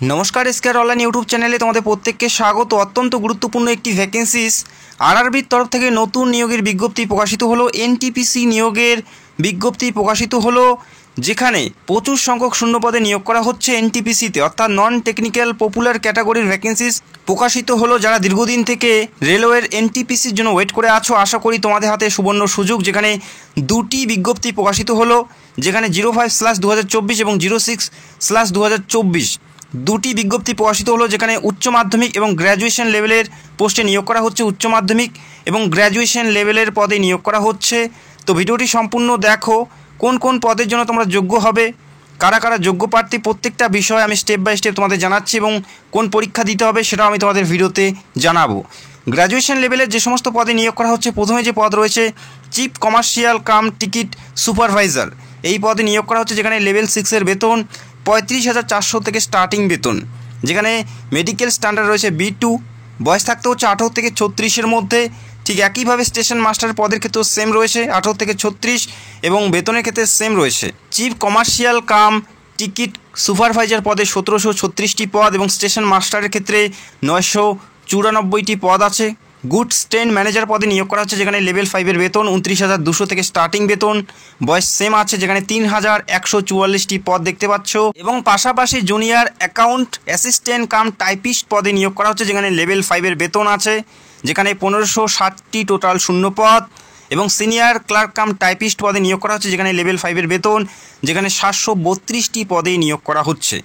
নমস্কার, এসকেআর online YouTube চ্যানেলে তোমাদের প্রত্যেককে স্বাগত। অত্যন্ত গুরুত্বপূর্ণ একটি ভ্যাকেন্সিস আরআরবির তরফ থেকে নতুন নিয়োগের বিজ্ঞপ্তি প্রকাশিত হলো। এনটিপিসি নিয়োগের বিজ্ঞপ্তি প্রকাশিত হলো, যেখানে প্রচুর সংখ্যক শূন্যপদে নিয়োগ করা হচ্ছে এনটিপিসিতে, অর্থাৎ নন টেকনিক্যাল পপুলার ক্যাটাগরির ভ্যাকেন্সিস প্রকাশিত হলো। যারা দীর্ঘদিন থেকে রেলওয়ের এনটিপিসির জন্য ওয়েট করে আছো, আশা করি তোমাদের হাতে সুবর্ণ সুযোগ। যেখানে দুটি বিজ্ঞপ্তি প্রকাশিত হলো, যেখানে 05/2024 এবং 06/2024 দুটি বিজ্ঞপ্তি প্রকাশিত হলো, যেখানে উচ্চ মাধ্যমিক এবং গ্র্যাজুয়েশন লেভেলের পোস্টে নিয়োগ করা হচ্ছে। উচ্চ মাধ্যমিক এবং গ্র্যাজুয়েশন লেভেলের পদে নিয়োগ করা হচ্ছে। তো ভিডিওটি সম্পূর্ণ দেখো, কোন কোন পদের জন্য তোমরা যোগ্য হবে, কারা কারা যোগ্য প্রার্থী, প্রত্যেকটা বিষয় আমি স্টেপ বাই স্টেপ তোমাদের জানাচ্ছি এবং কোন পরীক্ষা দিতে হবে সেটাও আমি তোমাদের ভিডিওতে জানাবো। গ্র্যাজুয়েশন লেভেলের যে সমস্ত পদে নিয়োগ করা হচ্ছে, প্রথমে যে পদ রয়েছে chief commercial cum ticket supervisor, এই পদে নিয়োগ করা হচ্ছে, যেখানে লেভেল 6-এর বেতন 35,400 থেকে স্টার্টিং বেতন, যেখানে মেডিকেল স্ট্যান্ডার্ড রয়েছে B2, বয়স থাকতে হচ্ছে 18 থেকে 36-এর মধ্যে। ঠিক একইভাবে স্টেশন মাস্টার পদের ক্ষেত্রেও সেম রয়েছে, 18 থেকে 36, এবং বেতনের ক্ষেত্রে সেম রয়েছে। Chief commercial cum ticket supervisor পদে 1736টি পদ এবং স্টেশন মাস্টারের ক্ষেত্রে 994টি পদ আছে। গুড ট্রেন ম্যানেজার পদে নিয়োগ করা হচ্ছে, যেখানে লেভেল 5-এর বেতন 29,200 থেকে স্টার্টিং বেতন, বয়স সেম আছে, যেখানে 3,144টি পদ দেখতে পাচ্ছ। এবং পাশাপাশি junior account assistant cum typist পদে নিয়োগ করা হচ্ছে, যেখানে লেভেল 5-এর বেতন আছে, যেখানে 1560টি টোটাল শূন্য পদ। এবং সিনিয়র ক্লার্ক কাম টাইপিস্ট পদে নিয়োগ করা হচ্ছে, যেখানে লেভেল 5-এর বেতন, যেখানে 732টি পদে নিয়োগ করা হচ্ছে।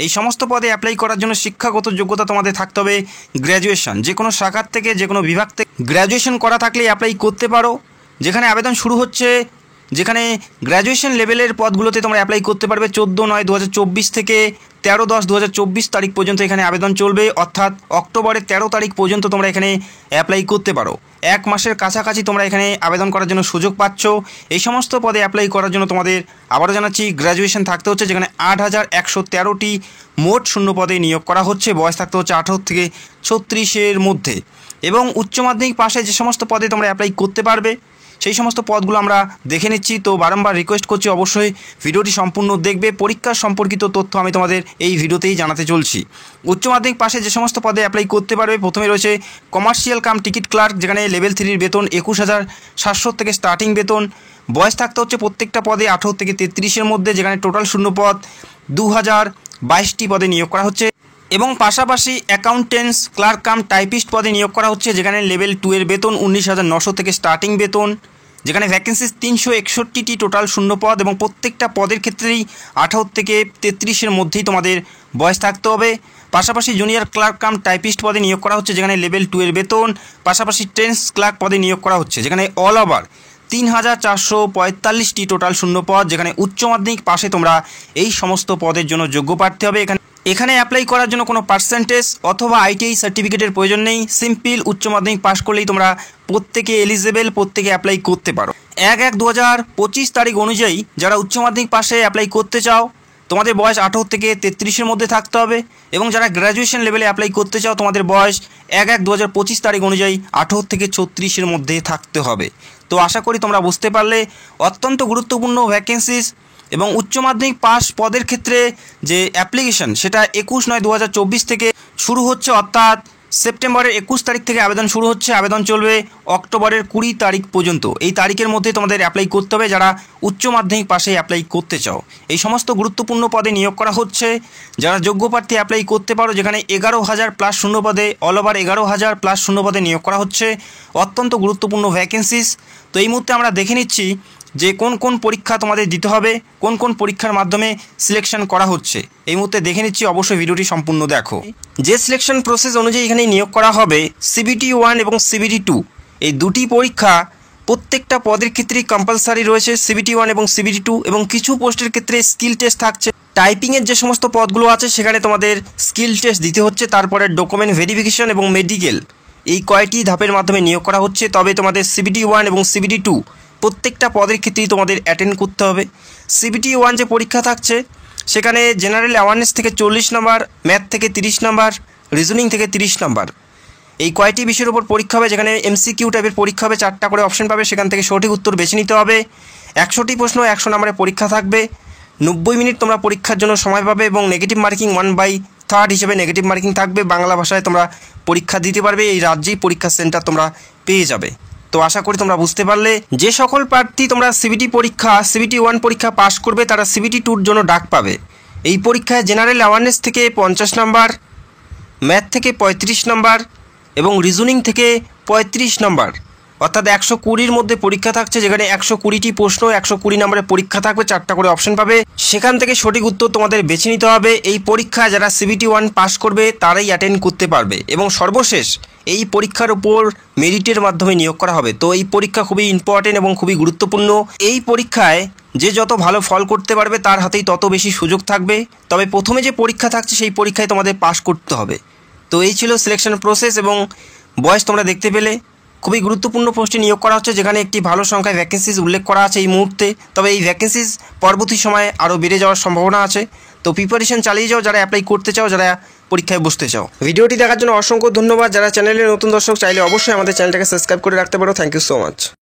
এই সমস্ত পদে অ্যাপ্লাই করার জন্য শিক্ষাগত যোগ্যতা তোমাদের থাকতে হবে গ্র্যাজুয়েশন, যে কোনো শাখার থেকে, যে কোনো বিভাগ থেকে গ্র্যাজুয়েশন করা থাকলে অ্যাপ্লাই করতে পারো। যেখানে আবেদন শুরু হচ্ছে, যেখানে গ্র্যাজুয়েশন লেভেলের পদগুলোতে তোমরা অ্যাপ্লাই করতে পারবে 14/9/2024 থেকে 13/10/2024 তারিখ পর্যন্ত এখানে আবেদন চলবে, অর্থাৎ অক্টোবরের 13 তারিখ পর্যন্ত তোমরা এখানে অ্যাপ্লাই করতে পারো। এক মাসের কাছাকাছি তোমরা এখানে আবেদন করার জন্য সুযোগ পাচ্ছ। এই সমস্ত পদে অ্যাপ্লাই করার জন্য তোমাদের আবারও জানাচ্ছি গ্র্যাজুয়েশন থাকতে হচ্ছে, যেখানে 8,113টি মোট শূন্য পদে নিয়োগ করা হচ্ছে, বয়স থাকতে হচ্ছে 18 থেকে 36-এর মধ্যে। এবং উচ্চ মাধ্যমিক পাশে যে সমস্ত পদে তোমরা অ্যাপ্লাই করতে পারবে, সেই সমস্ত পদগুলো আমরা দেখে নিচ্ছি। তো বারংবার রিকোয়েস্ট করছি, অবশ্যই ভিডিওটি সম্পূর্ণ দেখবে। পরীক্ষা সম্পর্কিত তথ্য আমি তোমাদের এই ভিডিওতেই জানাতে চলছি। উচ্চ মাধ্যমিক পাশে যে সমস্ত পদে অ্যাপ্লাই করতে পারবে, প্রথমে রয়েছে কমার্শিয়াল কাম টিকিট ক্লার্ক, যেখানে লেভেল 3-এর বেতন 21,700 থেকে স্টার্টিং বেতন, বয়স থাকতে হচ্ছে প্রত্যেকটা পদে 18 থেকে 33-এর মধ্যে, যেখানে টোটাল শূন্য পদ 2022টি পদে নিয়োগ করা হচ্ছে। এবং পাশাপাশি অ্যাকাউন্টেন্টস ক্লার্ক কাম টাইপিস্ট পদে নিয়োগ করা হচ্ছে, যেখানে লেভেল 2-এর বেতন 19,900 থেকে স্টার্টিং বেতন, যেখানে ভ্যাকেন্সি 361টি টোটাল শূন্য পদ, এবং প্রত্যেকটা পদের ক্ষেত্রেই 18 থেকে 33-এর মধ্যেই তোমাদের বয়স থাকতে হবে। পাশাপাশি জুনিয়র ক্লার্ক কাম টাইপিস্ট পদে নিয়োগ করা হচ্ছে, যেখানে লেভেল 2-এর বেতন, পাশাপাশি ট্রেন্স ক্লার্ক পদে নিয়োগ করা হচ্ছে, যেখানে অল ওভার 3,445টি টোটাল শূন্য পদ, যেখানে উচ্চ মাধ্যমিক পাশে তোমরা এই সমস্ত পদের জন্য যোগ্য প্রার্থী হবে। এখানে অ্যাপ্লাই করার জন্য কোনো পার্সেন্টেজ অথবা ITI সার্টিফিকেটের প্রয়োজন নেই। সিম্পল উচ্চ মাধ্যমিক পাশ করলেই তোমরা প্রত্যেকে এলিজেবল, প্রত্যেকে অ্যাপ্লাই করতে পারো। 1/1/2025 তারিখ অনুযায়ী যারা উচ্চ মাধ্যমিক পাশে অ্যাপ্লাই করতে চাও, তোমাদের বয়স 18 থেকে 33-এর মধ্যে থাকতে হবে। এবং যারা গ্র্যাজুয়েশন লেভেলে অ্যাপ্লাই করতে চাও, তোমাদের বয়স 1/1/2025 তারিখ অনুযায়ী 18 থেকে 36-এর মধ্যে থাকতে হবে। তো আশা করি তোমরা বুঝতে পারলে, অত্যন্ত গুরুত্বপূর্ণ ভ্যাকেন্সিস। এবং উচ্চ মাধ্যমিক পাস পদের ক্ষেত্রে যে অ্যাপ্লিকেশন, সেটা 21/9/2024 থেকে শুরু হচ্ছে, অর্থাৎ সেপ্টেম্বরের 21 তারিখ থেকে আবেদন শুরু হচ্ছে, আবেদন চলবে অক্টোবরের 20 তারিখ পর্যন্ত। এই তারিখের মধ্যে তোমাদের অ্যাপ্লাই করতে হবে যারা উচ্চ মাধ্যমিক পাশে অ্যাপ্লাই করতে চাও। এই সমস্ত গুরুত্বপূর্ণ পদে নিয়োগ করা হচ্ছে, যারা যোগ্য প্রার্থী অ্যাপ্লাই করতে পারো, যেখানে 11,000 প্লাস শূন্য পদে, অল ওভার 11,000 প্লাস শূন্য পদে নিয়োগ করা হচ্ছে। অত্যন্ত গুরুত্বপূর্ণ ভ্যাকেন্সিস। তো এই মুহূর্তে আমরা দেখে নিচ্ছি যে কোন কোন পরীক্ষা তোমাদের দিতে হবে, কোন কোন পরীক্ষার মাধ্যমে সিলেকশন করা হচ্ছে, এই মুহূর্তে দেখে নিচ্ছি। অবশ্যই ভিডিওটি সম্পূর্ণ দেখো। যে সিলেকশন প্রসেস অনুযায়ী এখানে নিয়োগ করা হবে, CBT 1 এবং CBT 2 এই দুটি পরীক্ষা প্রত্যেকটা পদের ক্ষেত্রেই কম্পালসারি রয়েছে, CBT 1 এবং CBT 2, এবং কিছু পোস্টের ক্ষেত্রে স্কিল টেস্ট থাকছে। টাইপিংয়ের যে সমস্ত পদগুলো আছে, সেখানে তোমাদের স্কিল টেস্ট দিতে হচ্ছে, তারপরে ডকুমেন্ট ভেরিফিকেশন এবং মেডিকেল, এই কয়টি ধাপের মাধ্যমে নিয়োগ করা হচ্ছে। তবে তোমাদের CBT 1 এবং CBT 2 প্রত্যেকটা পদের ক্ষেত্রেই তোমাদের অ্যাটেন্ড করতে হবে। CBT 1 যে পরীক্ষা থাকছে, সেখানে জেনারেল অ্যাওয়ারনেস থেকে 40 নম্বর, ম্যাথ থেকে 30 নম্বর, রিজনিং থেকে 30 নম্বর, এই কয়টি বিষয়ের উপর পরীক্ষা হবে। যেখানে MCQ টাইপের পরীক্ষা হবে, 4টা করে অপশন পাবে, সেখান থেকে সঠিক উত্তর বেছে নিতে হবে। 100টি প্রশ্ন 100 নম্বরের পরীক্ষা থাকবে। 90 মিনিট তোমরা পরীক্ষার জন্য সময় পাবে এবং নেগেটিভ মার্কিং 1/3 থার্ড হিসেবে নেগেটিভ মার্কিং থাকবে। বাংলা ভাষায় তোমরা পরীক্ষা দিতে পারবে, এই রাজ্যেই পরীক্ষা সেন্টার তোমরা পেয়ে যাবে। তো আশা করি তোমরা বুঝতে পারলে। যে সকল প্রার্থী তোমরা সিবিটি 1 পরীক্ষা পাস করবে তারা সিবিটি 2 জন্য ডাক পাবে। এই পরীক্ষায় জেনারেল অ্যাওয়ারনেস থেকে 50 নম্বর, ম্যাথ থেকে 35 নম্বর এবং রিজনিং থেকে 35 নম্বর, অর্থাৎ 120-র মধ্যে পরীক্ষা থাকছে, যেখানে 120টি প্রশ্ন, 120 নম্বরের পরীক্ষা থাকবে, 4টা করে অপশন পাবে। সেখান থেকে সঠিক উত্তর তোমাদের বেছে নিতে হবে। এই পরীক্ষায় যারা সিবিটি 1 পাস করবে তারাই অ্যাটেন্ড করতে পারবে এবং সর্বশেষ এই পরীক্ষার উপর মেরিটের মাধ্যমে নিয়োগ করা হবে। তো এই পরীক্ষা খুবই ইম্পর্টেন্ট এবং খুবই গুরুত্বপূর্ণ। এই পরীক্ষায় যে যত ভালো ফল করতে পারবে তার হাতেই তত বেশি সুযোগ থাকবে। তবে প্রথমে যে পরীক্ষা থাকছে সেই পরীক্ষায় তোমাদের পাস করতে হবে। তো এই ছিল সিলেকশন প্রসেস এবং বয়স তোমরা দেখতে পেলে। খুবই গুরুত্বপূর্ণ পোস্টে নিয়োগ করা হচ্ছে, যেখানে একটি ভালো সংখ্যায় ভ্যাকেন্সিজ উল্লেখ করা আছে এই মুহূর্তে। তবে এই ভ্যাকেন্সিজ পরবর্তী সময়ে আরও বেড়ে যাওয়ার সম্ভাবনা আছে। তো প্রিপারেশন চালিয়ে যাও যারা অ্যাপ্লাই করতে চাও, যারা পরীক্ষায় বসতে চাও। ভিডিওটি দেখার জন্য অসংখ্য ধন্যবাদ। যারা চ্যানেলের নতুন দর্শক চাইলে অবশ্যই আমাদের চ্যানেলটাকে সাবস্ক্রাইব করে রাখতে পারো। Thank you so much.